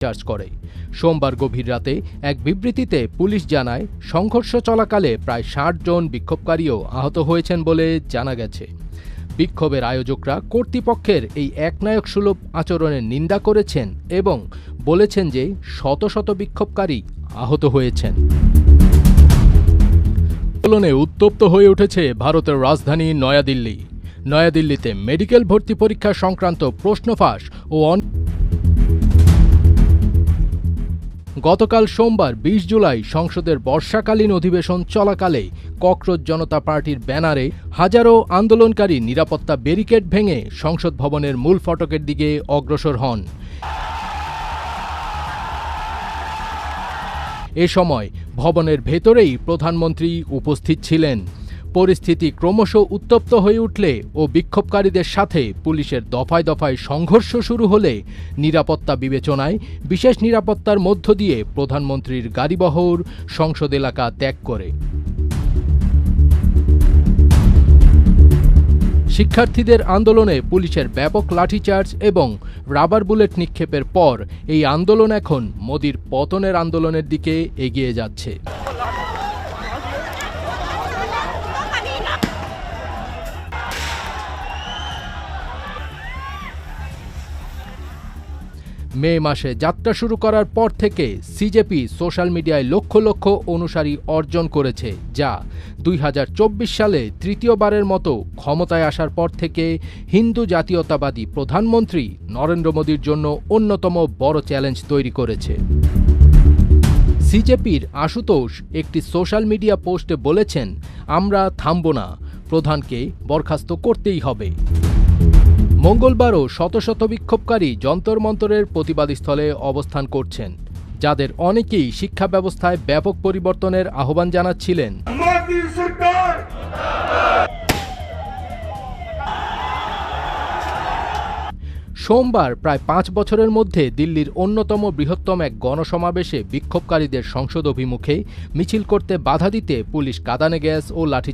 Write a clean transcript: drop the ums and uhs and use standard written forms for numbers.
Charge করে। সোমবার গভীর রাতে এক বিবৃতিতে পুলিশ জানায়, সংঘর্ষ চলাকালে প্রায় ৬০ জন বিক্ষোভকারীও আহত হয়েছেন বলে জানা গেছে। বিক্ষোভের আয়োজকরা কর্তৃপক্ষের এই একনায়কসুলভ আচরণের নিন্দা করেছেন এবং বলেছেন যে শত শত বিক্ষোভকারী আহত হয়েছেন। আন্দোলনে উত্তপ্ত হয়ে উঠেছে ভারতের রাজধানী নয়াদিল্লি। নয়াদিল্লিতে মেডিকেল ভর্তি পরীক্ষা সংক্রান্ত প্রশ্ন ফাঁস ও গতকাল সোমবার ২০ জুলাই সংসদের বর্ষাকালীন অধিবেশন চলাকালে ককরোচ জনতা পার্টির ব্যানারে হাজারো আন্দোলনকারী নিরাপত্তা ব্যারিকেড ভেঙে সংসদ ভবনের মূল ফটকের দিকে অগ্রসর হন। এ সময় ভবনের ভেতরেই প্রধানমন্ত্রী উপস্থিত ছিলেন। পরিস্থিতি ক্রমশ উত্তপ্ত হয়ে উঠলে ও বিক্ষোভকারীদের সাথে পুলিশের দফায় দফায় সংঘর্ষ শুরু হলে নিরাপত্তা বিবেচনায় বিশেষ নিরাপত্তার মধ্য দিয়ে প্রধানমন্ত্রীর গাড়িবহর সংসদ এলাকা ত্যাগ করে। শিক্ষার্থীদের আন্দোলনে পুলিশের ব্যাপক লাঠিচার্জ এবং রাবার বুলেট নিক্ষেপের পর এই আন্দোলন এখন মোদির পতনের আন্দোলনের দিকে এগিয়ে যাচ্ছে। মে মাসে যাত্রা শুরু করার পর থেকে সিজেপি সোশ্যাল মিডিয়ায় লক্ষ লক্ষ অনুসারী অর্জন করেছে, যা ২০২৪ সালে তৃতীয়বারের মতো ক্ষমতায় আসার পর থেকে হিন্দু জাতীয়তাবাদী প্রধানমন্ত্রী নরেন্দ্র মোদীর জন্য অন্যতম বড় চ্যালেঞ্জ তৈরি করেছে। সিজেপির আশুতোষ একটি সোশ্যাল মিডিয়া পোস্টে বলেছেন, আমরা থামব না, প্রধানকে বরখাস্ত করতেই হবে। মঙ্গলবারও শত শত বিক্ষোভকারী যন্তর মন্তরের প্রতিবাদস্থলে অবস্থান করছেন, যাদের অনেকেই শিক্ষা ব্যবস্থায় ব্যাপক পরিবর্তনের আহ্বান জানাচ্ছিলেন। সোমবার প্রায় ৫ বছরের মধ্যে দিল্লির অন্যতম বৃহত্তম এক গণসমাবেশে বিক্ষোভকারীদের সংসদ অভিমুখে মিছিল করতে বাধা দিতে পুলিশ কাঁদানে গ্যাস ও লাঠি